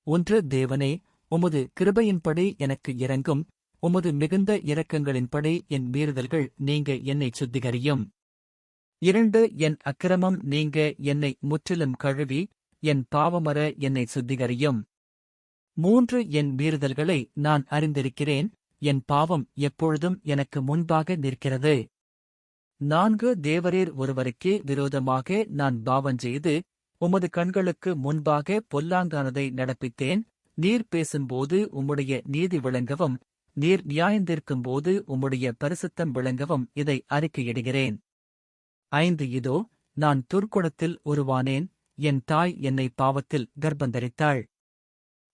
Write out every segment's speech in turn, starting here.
ஒன்று தேவனே, உமது கிருபையின்படி எனக்கு இரங்கும், உமது மிகுந்த இரக்கங்களின்படி என் மீறுதல்கள் நீங்க என்னைச் சுத்திகரியும். 2 என் அக்கிரமம் நீங்க என்னை முற்றிலும் கழுவி, என் பாவமற என்னை சுத்திகரியும். 3 என் மீறுதல்களை நான் அறிந்திருக்கிறேன், என் பாவம் எப்பொழுதும் எனக்கு முன்பாக நிற்கிறது. 4 தேவரீர் ஒருவருக்கே விரோதமாக நான் பாவஞ்செய்து, உமது கண்களுக்கு முன்பாக பொல்லாங்கானதை நடப்பித்தேன். நீர் பேசும்போது உம்முடைய நீதி விளங்கவும், நீர் நியாயந்தீர்க்கும்போது உம்முடைய பரிசுத்தம் விளங்கவும் இதை அறிக்கையிடுகிறேன். 5 இதோ, நான் துர்க்குணத்தில் உருவானேன், என் தாய் என்னை பாவத்தில் கர்ப்பந்தரித்தாள்.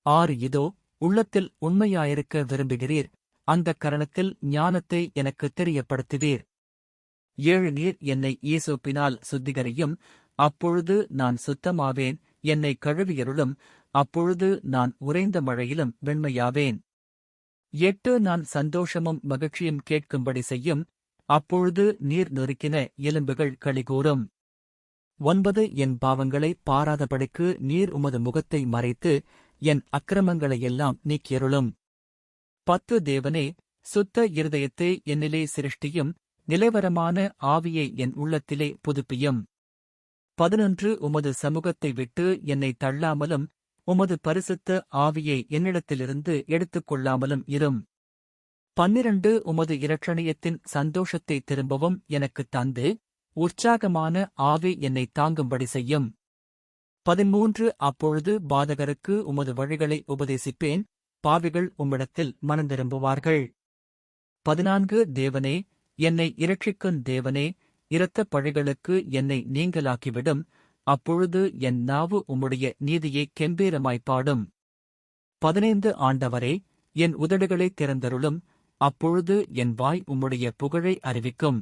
6 இதோ, உள்ளத்தில் உண்மையாயிருக்க விரும்புகிறீர், அந்தக் கரணத்தில் ஞானத்தை எனக்குத் தெரியப்படுத்துவீர். 7 நீர் என்னை ஈசோப்பினால் சுத்திகரியும், அப்பொழுது நான் சுத்தமாவேன், என்னை கழுவியருளும், அப்பொழுது நான் உறைந்த மழையிலும் வெண்மையாவேன். 8 நான் சந்தோஷமும் மகிழ்ச்சியும் கேட்கும்படி செய்யும், அப்பொழுது நீர் நொறுக்கின எலும்புகள் களிகூரும். 9 என் பாவங்களை பாராதபடிக்கு நீர் உமது முகத்தை மறைத்து, என் அக்கிரமங்களையெல்லாம் நீக்கியருளும். 10 தேவனே, சுத்த இருதயத்தை என்னிலே சிருஷ்டியும், நிலைவரமான ஆவியை என் உள்ளத்திலே புதுப்பியும். 11 உமது சமூகத்தை விட்டு என்னை தள்ளாமலும், உமது பரிசுத்த ஆவியை என்னிடத்திலிருந்து எடுத்துக் கொள்ளாமலும் இரும். 12 உமது இரட்சணியத்தின் சந்தோஷத்தை திரும்பவும் எனக்குத் தந்து, உற்சாகமான ஆவி என்னை தாங்கும்படி செய்யும். 13 அப்பொழுது பாதகருக்கு உமது வழிகளை உபதேசிப்பேன், பாவிகள் உம்மிடத்தில் மனந்திரும்புவார்கள். 14 தேவனே, என்னை இரட்சிக்கும் தேவனே, இரத்தப் பழிகளுக்கு என்னை நீங்கலாக்கிவிடும், அப்பொழுது என் நாவு உம்முடைய நீதியைக் கெம்பீரமாய்ப் பாடும். 15 ஆண்டவரே, என் உதடுகளைத் திறந்தருளும், அப்பொழுது என் வாய் உம்முடைய புகழை அறிவிக்கும்.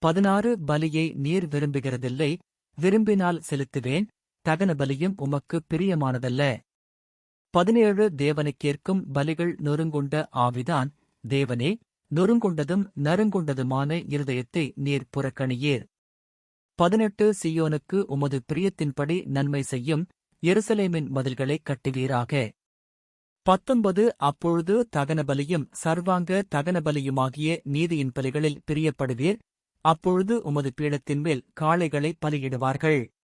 16 பலியை நீர் விரும்புகிறதில்லை, விரும்பினால் செலுத்துவேன், தகன பலியும் உமக்குப் பிரியமானதல்ல. 17 தேவனுக்கேற்கும் பலிகள் நொறுங்குண்ட ஆவிதான், தேவனே, நொறுங்குண்டதும் நறுங்குண்டதுமான இருதயத்தை நீர் புறக்கணியீர். 18 சீயோனுக்கு உமது பிரியத்தின்படி நன்மை செய்யும், எருசலேமின் மதில்களைக் கட்டுவீராக. 19 அப்பொழுது தகனபலியும் சர்வாங்க தகனபலியுமாகிய நீதியின் பலிகளில் பிரியப்படுவீர், அப்பொழுது உமது பீடத்தின்மேல் காளைகளை பலியிடுவார்கள்.